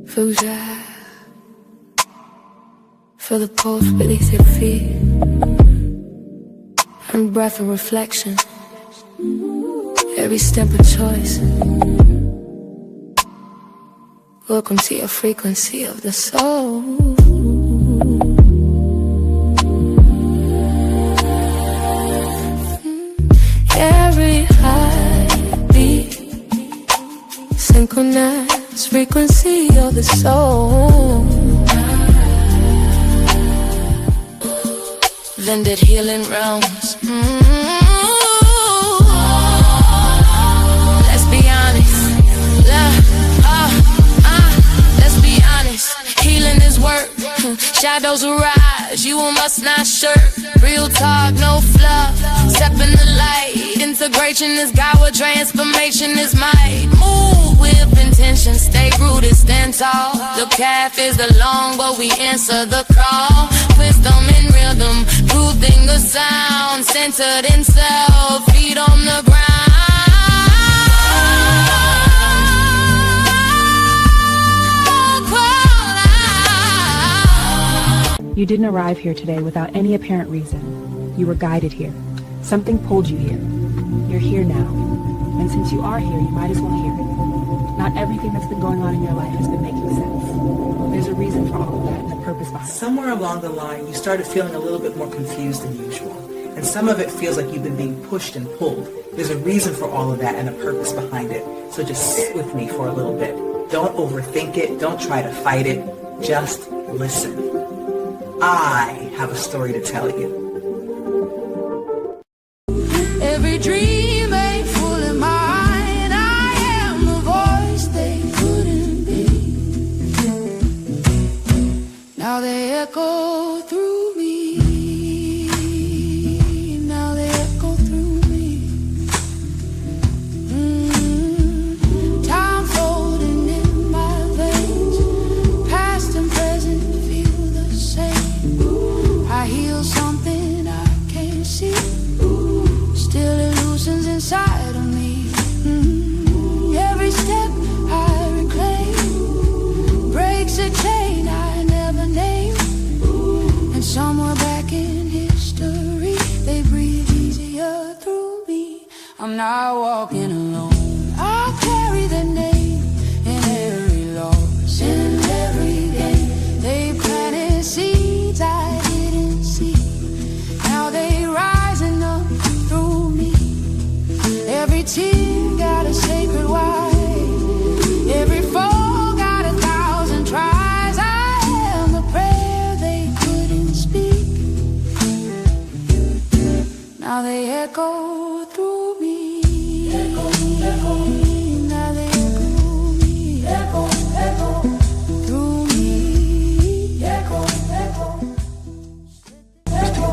Fougère. Feel the pulse beneath your feet, and breath of reflection. Every step a choice. Welcome to your frequency of the soul. Every heartbeat, synchronized frequency of the soul. Blended healing realms. Let's be honest. Let's be honest. Healing is work. Shadows will rise. You must not shirk. Real talk, no fluff. Step in the light. Integration is God where transformation is might. Move with intention. Stay rooted, stand tall. The path is the long, but we answer the call. Wisdom in rhythm. Truthing the sound. Centered in self. Feet on the ground. You didn't arrive here today without any apparent reason. You were guided here. Something pulled you here. You're here now. And since you are here, you might as well hear it. Not everything that's been going on in your life has been making sense. There's a reason for all of that and a purpose behind it. Somewhere along the line, you started feeling a little bit more confused than usual. And some of it feels like you've been being pushed and pulled. There's a reason for all of that and a purpose behind it. So just sit with me for a little bit. Don't overthink it. Don't try to fight it. Just listen. I have a story to tell you. Every dream ain't full in mine. I am the voice they couldn't be. Now they echo through me. Now they echo through me. Time floating in my veins. Past and present feel the same. I heal something I can't see. Still illusions inside of me. Every step I reclaim breaks a chain I never named. And somewhere back in history, they breathe easier through me. I'm not walking alone. I carry the name in every loss, in every game. They planted seeds I didn't see. Now they rising up through me. Every tear got a sacred wife. Every foe got 1,000 tries. I am the prayer they couldn't speak. Now they echo through me. Echo, echo. Now they echo me. Echo, echo. Through me. Echo, echo. Echo.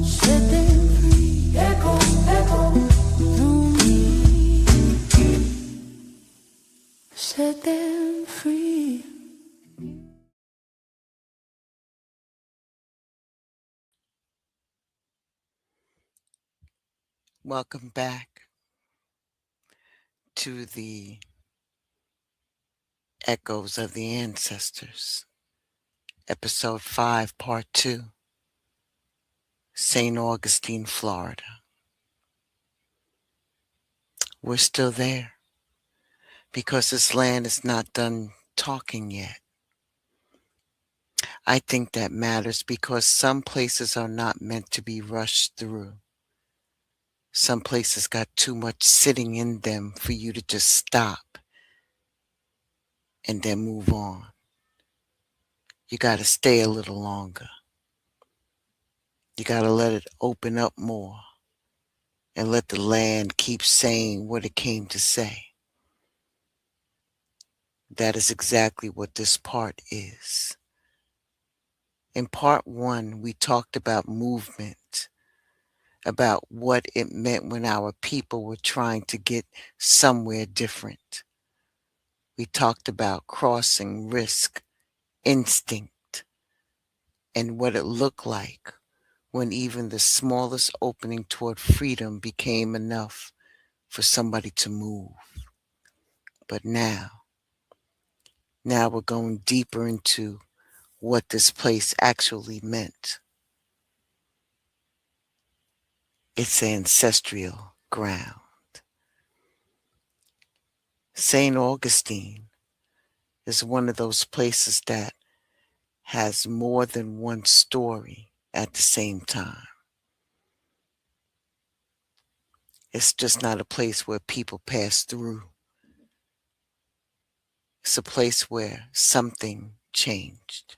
Set them free. Echo, echo. Through me. Set them free. Welcome back to the Echoes of the Ancestors, Episode 5, Part 2, St. Augustine, Florida. We're still there because this land is not done talking yet. I think that matters because some places are not meant to be rushed through. Some places got too much sitting in them for you to just stop and then move on. You got to stay a little longer. You got to let it open up more and let the land keep saying what it came to say. That is exactly what this part is. In part 1, we talked about movement, about what it meant when our people were trying to get somewhere different. We talked about crossing, risk, instinct, and what it looked like when even the smallest opening toward freedom became enough for somebody to move. But now we're going deeper into what this place actually meant. It's ancestral ground. St. Augustine is one of those places that has more than one story at the same time. It's just not a place where people pass through. It's a place where something changed,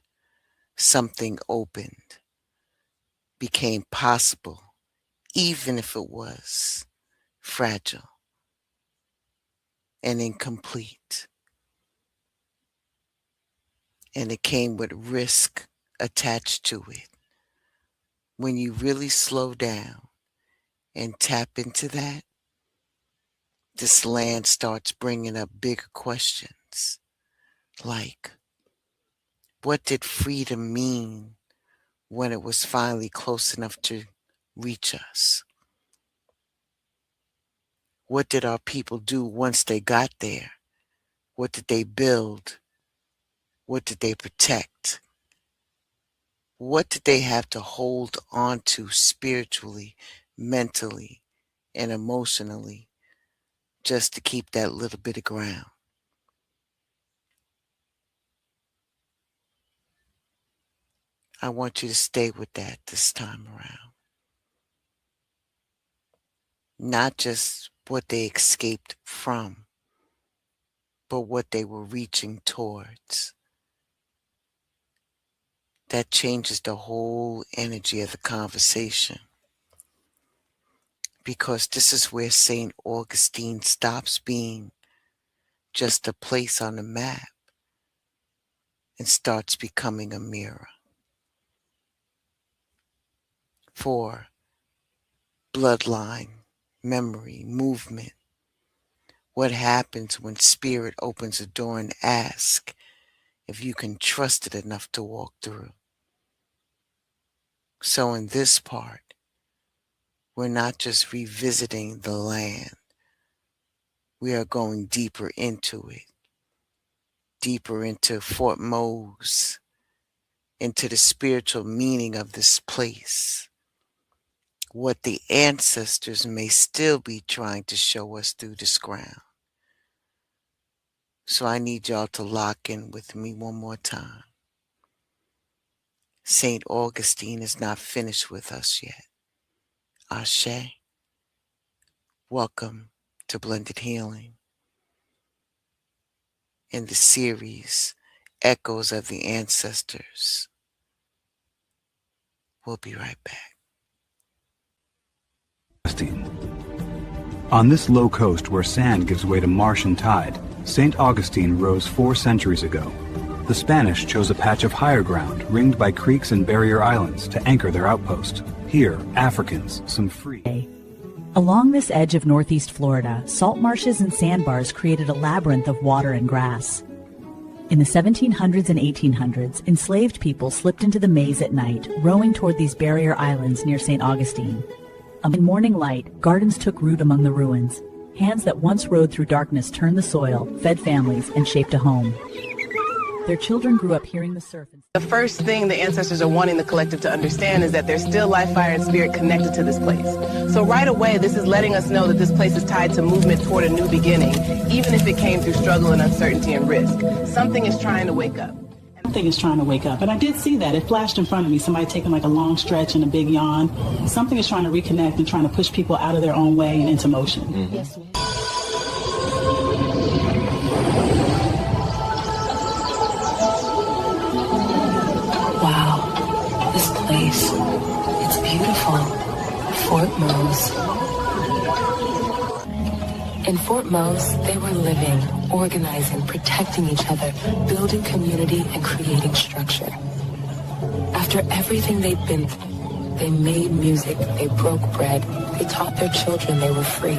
something opened, became possible, even if it was fragile and incomplete. And it came with risk attached to it. When you really slow down and tap into that, this land starts bringing up bigger questions. Like, what did freedom mean when it was finally close enough to reach us? What did our people do once they got there? What did they build? What did they protect? What did they have to hold on to spiritually, mentally, and emotionally just to keep that little bit of ground? I want you to stay with that this time around. Not just what they escaped from, but what they were reaching towards. That changes the whole energy of the conversation. Because this is where St. Augustine stops being just a place on the map and starts becoming a mirror for bloodline, memory, movement. What happens when spirit opens a door and asks if you can trust it enough to walk through? So in this part, we're not just revisiting the land. We are going deeper into it, deeper into Fort Mose, into the spiritual meaning of this place, what the ancestors may still be trying to show us through this ground. So I need y'all to lock in with me one more time. St. Augustine is not finished with us yet. Ashe, welcome to Blended Healing in the series Echoes of the Ancestors. We'll be right back. On this low coast where sand gives way to marsh and tide, St. Augustine rose 4 centuries ago. The Spanish chose a patch of higher ground ringed by creeks and barrier islands to anchor their outpost. Here, Africans, some free. Along this edge of northeast Florida, salt marshes and sandbars created a labyrinth of water and grass. In the 1700s and 1800s, enslaved people slipped into the maze at night, rowing toward these barrier islands near St. Augustine. In morning light, gardens took root among the ruins. Hands that once rode through darkness turned the soil, fed families, and shaped a home. Their children grew up hearing the surf. The first thing the ancestors are wanting the collective to understand is that there's still life, fire, and spirit connected to this place. So right away, this is letting us know that this place is tied to movement toward a new beginning, even if it came through struggle and uncertainty and risk. Something is trying to wake up. Something is trying to wake up. And I did see that. It flashed in front of me. Somebody taking like a long stretch and a big yawn. Something is trying to reconnect and trying to push people out of their own way and into motion. Mm-hmm. Yes. Wow, this place, it's beautiful. Fort Mose. In Fort Mose, they were living, organizing, protecting each other, building community, and creating structure. After everything they'd been through, they made music, they broke bread, they taught their children they were free.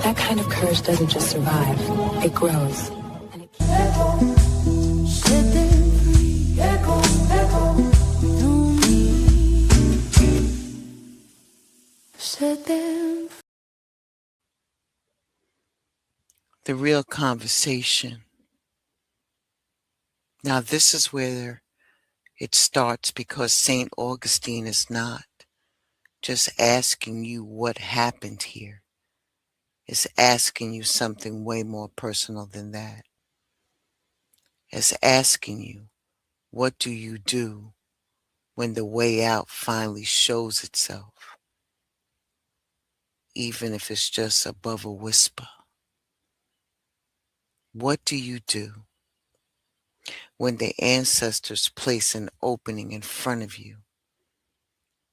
That kind of courage doesn't just survive, it grows. And it Set them free, echo, echo, through me. Set them free. the real conversation. Now, this is where it starts, because St. Augustine is not just asking you what happened here. It's asking you something way more personal than that. It's asking you, what do you do when the way out finally shows itself, even if it's just above a whisper? What do you do when the ancestors place an opening in front of you,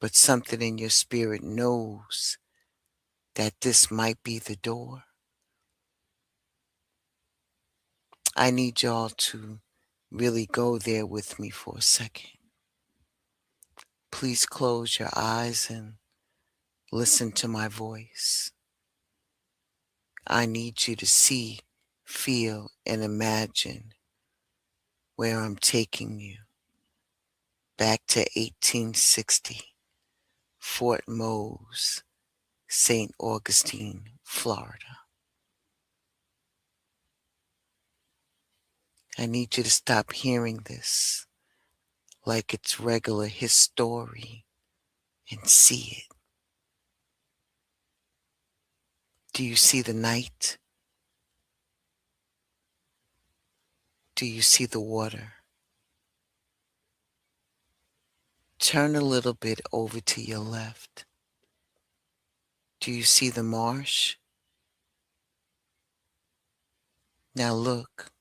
but something in your spirit knows that this might be the door? I need y'all to really go there with me for a second. Please close your eyes and listen to my voice. I need you to see, feel, and imagine where I'm taking you. Back to 1860, Fort Mose, St. Augustine, Florida. I need you to stop hearing this like it's regular history and see it. Do you see the night? Do you see the water? Turn a little bit over to your left. Do you see the marsh? Now look,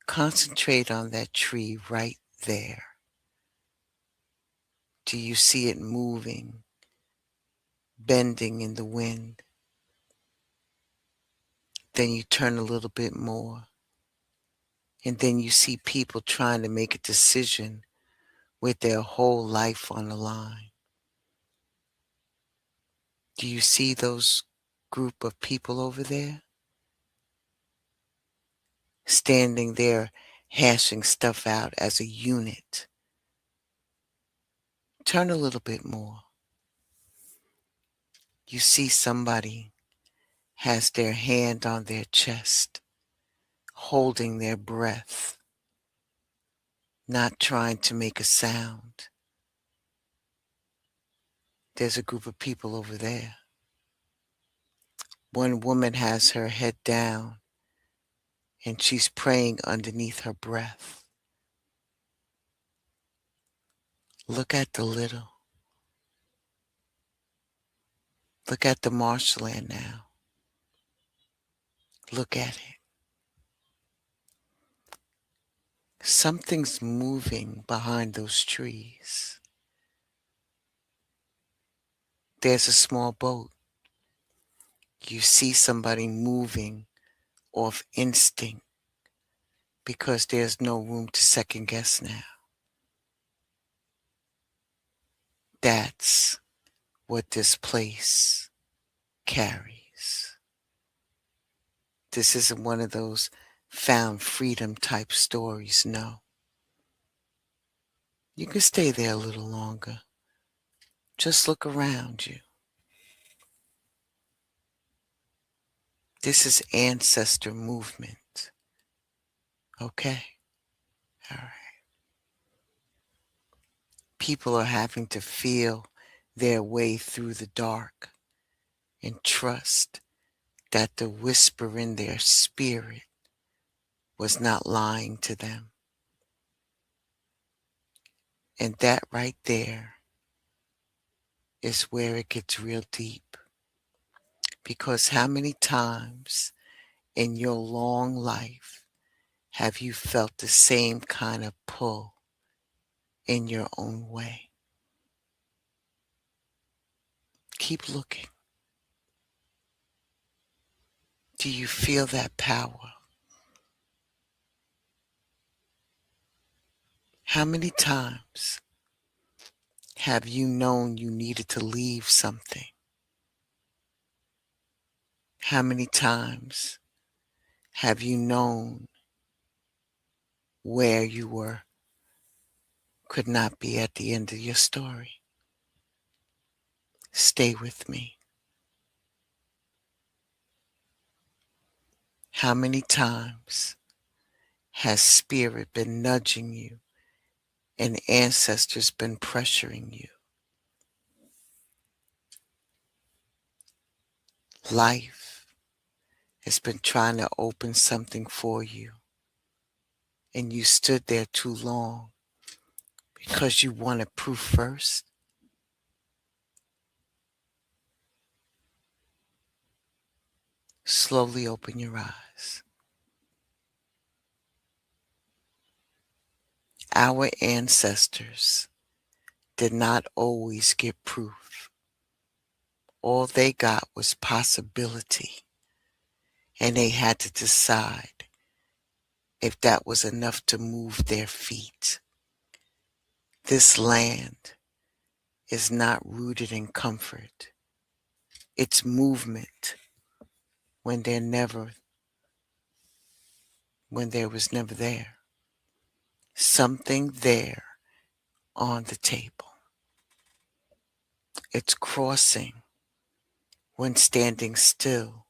concentrate on that tree right there. Do you see it moving, bending in the wind? Then you turn a little bit more, and then you see people trying to make a decision with their whole life on the line. Do you see those group of people over there? Standing there, hashing stuff out as a unit. Turn a little bit more. You see somebody has their hand on their chest, holding their breath, not trying to make a sound. There's a group of people over there. One woman has her head down and she's praying underneath her breath. Look at the little. Look at the marshland now. Look at it. Something's moving behind those trees. There's a small boat. You see somebody moving off instinct because there's no room to second guess now. That's what this place carries. This isn't one of those found freedom type stories, no. You can stay there a little longer. Just look around you. This is ancestor movement. Okay? All right. People are having to feel their way through the dark and trust that the whisper in their spirit was not lying to them. And that right there is where it gets real deep. Because how many times in your long life have you felt the same kind of pull in your own way? Keep looking. Do you feel that power? How many times have you known you needed to leave something? How many times have you known where you were could not be at the end of your story? Stay with me. How many times has spirit been nudging you and ancestors been pressuring you? Life has been trying to open something for you, and you stood there too long because you wanted proof first. Slowly open your eyes. Our ancestors did not always get proof. All they got was possibility, and they had to decide if that was enough to move their feet. This land is not rooted in comfort. It's movement when there was never there. Something there on the table. It's crossing when standing still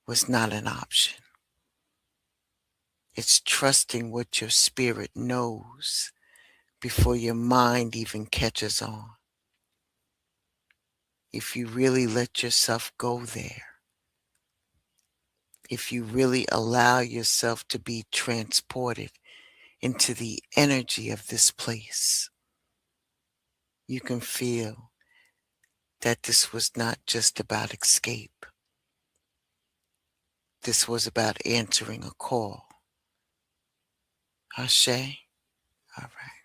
was not an option. It's trusting what your spirit knows before your mind even catches on. If you really let yourself go there, if you really allow yourself to be transported into the energy of this place, you can feel that this was not just about escape. This was about answering a call. Ashe? All right.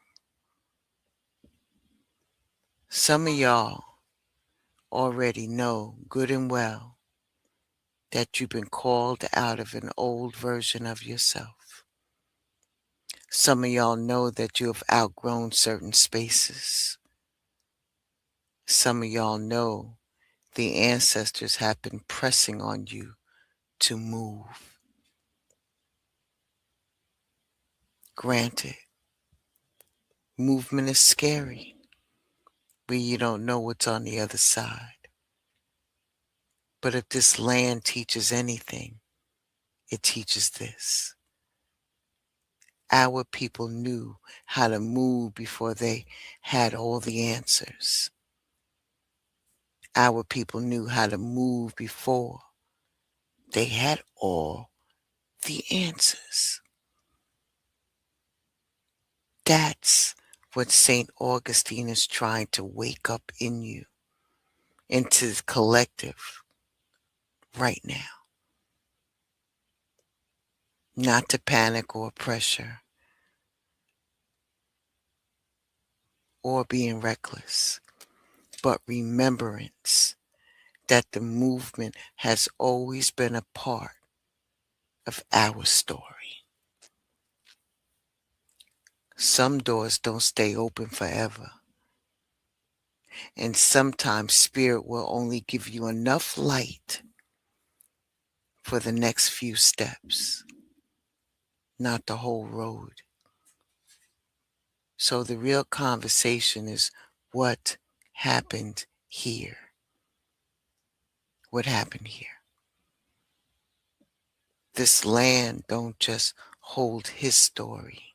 Some of y'all already know good and well that you've been called out of an old version of yourself. Some of y'all know that you have outgrown certain spaces. Some of y'all know the ancestors have been pressing on you to move. Granted, movement is scary, but you don't know what's on the other side. But if this land teaches anything, it teaches this. Our people knew how to move before they had all the answers. Our people knew how to move before they had all the answers. That's what St. Augustine is trying to wake up in you, into the collective right now. Not to panic or pressure or being reckless, but remembrance that the movement has always been a part of our story. Some doors don't stay open forever. And sometimes spirit will only give you enough light for the next few steps, not the whole road. So the real conversation is what happened here. What happened here? This land don't just hold his story.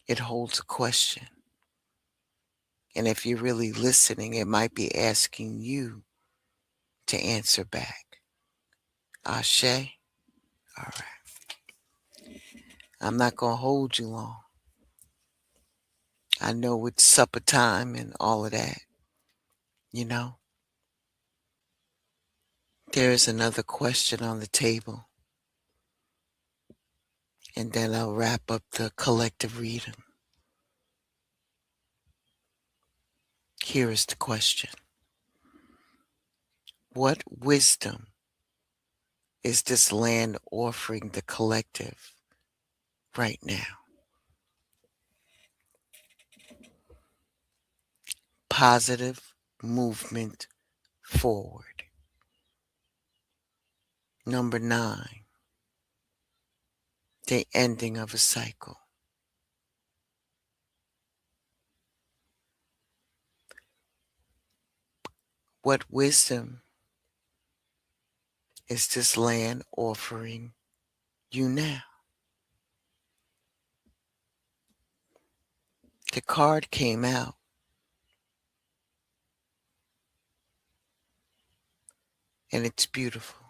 It holds a question. And if you're really listening, it might be asking you to answer back. Ashe? All right. I'm not going to hold you long. I know it's supper time and all of that. You know? There is another question on the table. And then I'll wrap up the collective reading. Here is the question. What wisdom is this land offering the collective right now? Positive movement forward. Number 9, the ending of a cycle. What wisdom is this land offering you now? The card came out, and it's beautiful.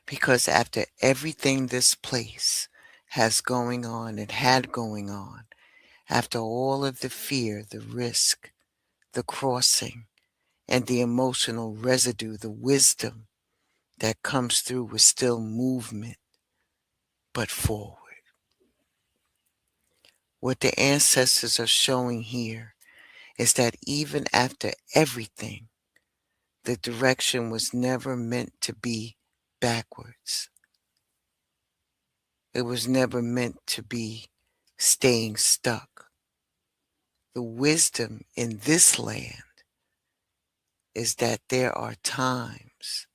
Because after everything this place has going on and had going on, after all of the fear, the risk, the crossing, and the emotional residue, the wisdom that comes through with still movement, but forward. What the ancestors are showing here is that even after everything, the direction was never meant to be backwards. It was never meant to be staying stuck. The wisdom in this land is that there are times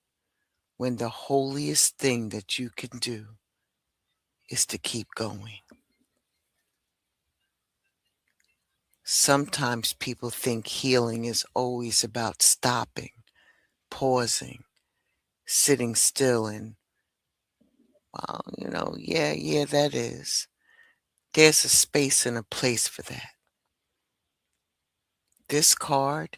when the holiest thing that you can do is to keep going. Sometimes people think healing is always about stopping, pausing, sitting still and, well, yeah, that is. There's a space and a place for that. This card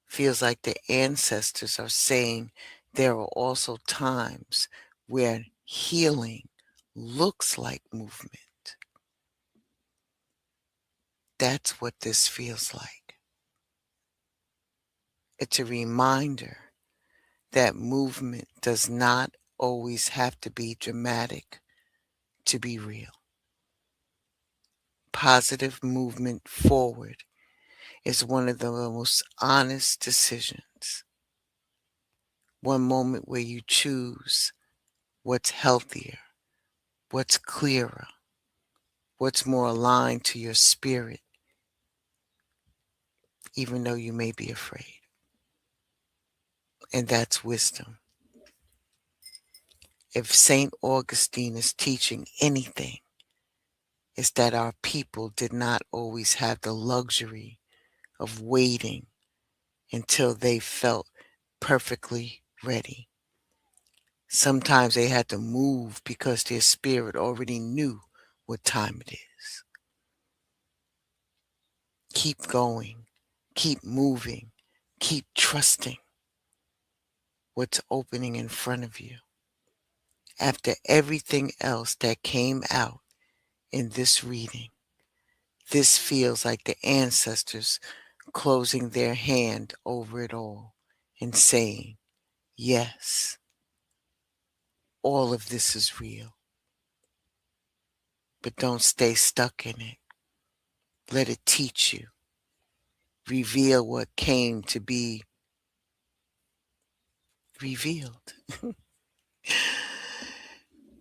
feels like the ancestors are saying there are also times where healing looks like movement. That's what this feels like. It's a reminder that movement does not always have to be dramatic to be real. Positive movement forward is one of the most honest decisions. One moment where you choose what's healthier, what's clearer, what's more aligned to your spirit, even though you may be afraid. And that's wisdom. If St. Augustine is teaching anything, it's that our people did not always have the luxury of waiting until they felt perfectly ready. Sometimes they had to move because their spirit already knew what time it is. Keep going, keep moving, keep trusting what's opening in front of you. After everything else that came out in this reading, this feels like the ancestors closing their hand over it all and saying, yes, all of this is real. But don't stay stuck in it. Let it teach you. Reveal what came to be revealed.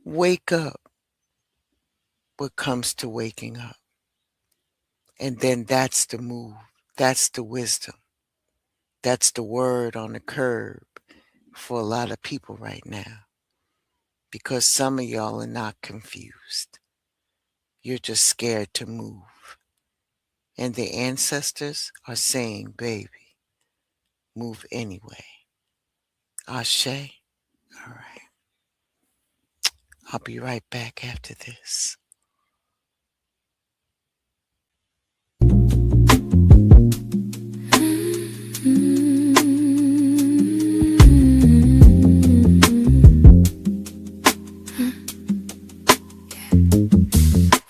Wake up what comes to waking up. And then that's the move. That's the wisdom. That's the word on the curb for a lot of people right now. Because some of y'all are not confused. You're just scared to move. And the ancestors are saying, baby, move anyway. Ashe? All right. I'll be right back after this.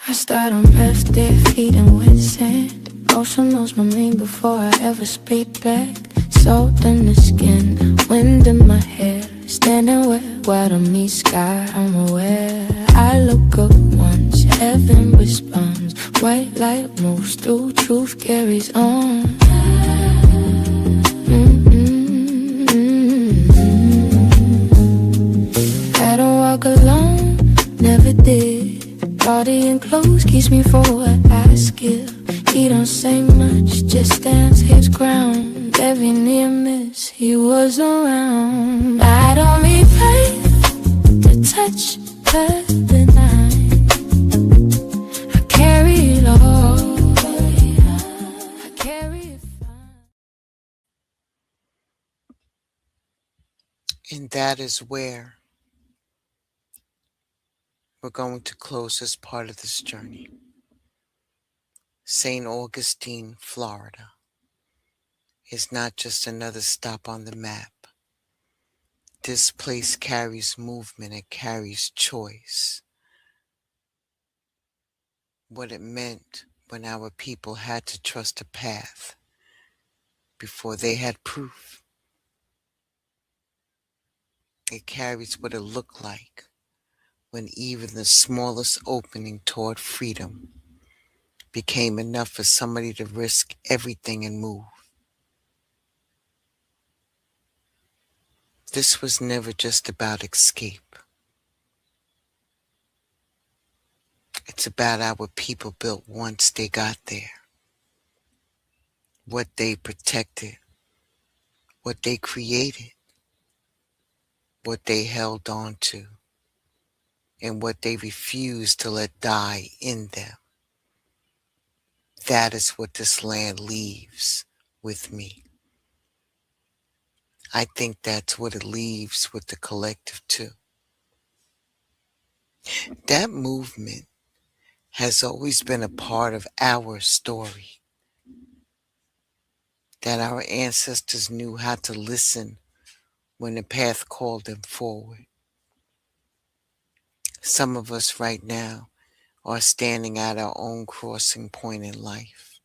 I start on left bare feet and wet sand. Ocean knows my name before I ever speak back. Salt in the skin, wind in my hair. Standing where water meets sky, I'm aware. I look up once, heaven responds. White light moves through, truth carries on. I don't walk alone, never did. Body and clothes keeps me for what I skill. He don't say much, just stands his ground. Every near miss, he was around. I don't need faith to touch the night. I carry it all. I carry it fine. And that is where we're going to close this part of this journey. St. Augustine, Florida, is not just another stop on the map. This place carries movement, it carries choice. What it meant when our people had to trust a path before they had proof. It carries what it looked like when even the smallest opening toward freedom became enough for somebody to risk everything and move. This was never just about escape. It's about our people built once they got there. What they protected, what they created, what they held on to, and what they refused to let die in them. That is what this land leaves with me. I think that's what it leaves with the collective too. That movement has always been a part of our story. That our ancestors knew how to listen when the path called them forward. Some of us right now are standing at our own crossing point in life,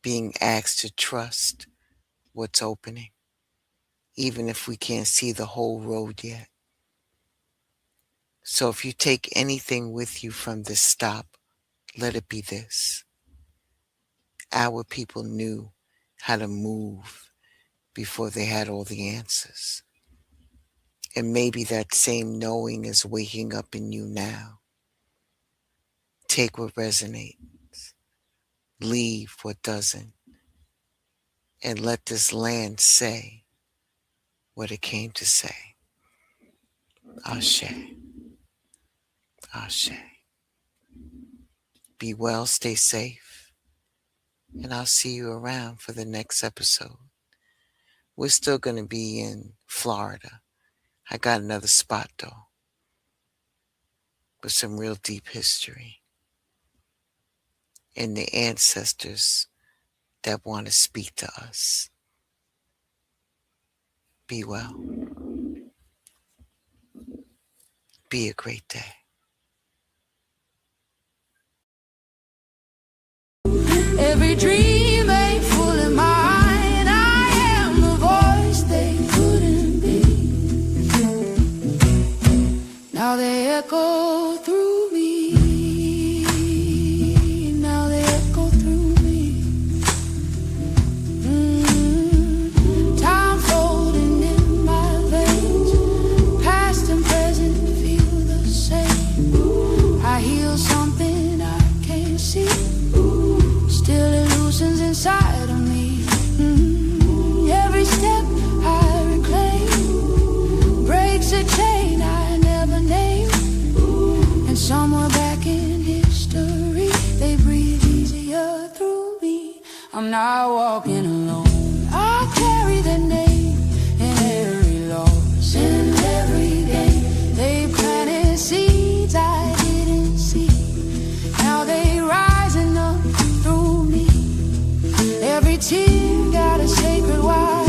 being asked to trust what's opening, even if we can't see the whole road yet. So if you take anything with you from this stop, let it be this. Our people knew how to move before they had all the answers. And maybe that same knowing is waking up in you now. Take what resonates, leave what doesn't, and let this land say what it came to say. Ashe. Ashe. Be well, stay safe, and I'll see you around for the next episode. We're still going to be in Florida. I got another spot though, with some real deep history and the ancestors that want to speak to us. Be well. Be a great day. Every dream ain't full in my mind. I am the voice they couldn't be. Now they echo through me. Now they echo through me. Time floating in my veins. Past and present feel the same. I heal something I can't see. Still illusions inside of me. Every step I reclaim breaks a chain I never named. And somewhere back in history, they breathe easier through me. I'm not walking alone. I carry their name in every loss, in every day. They planted seeds I didn't see. Now they rising up through me. Every tear got a sacred wife.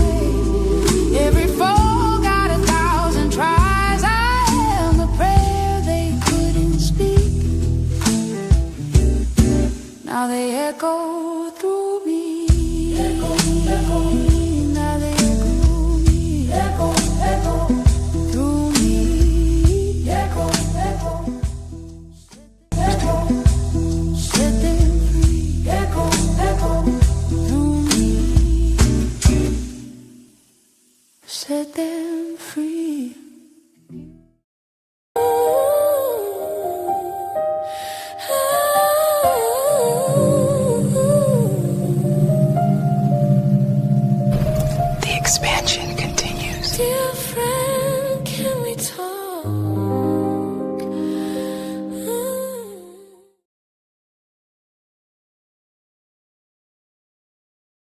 Every fall got 1,000 tries. I am the prayer they couldn't speak. Now they echo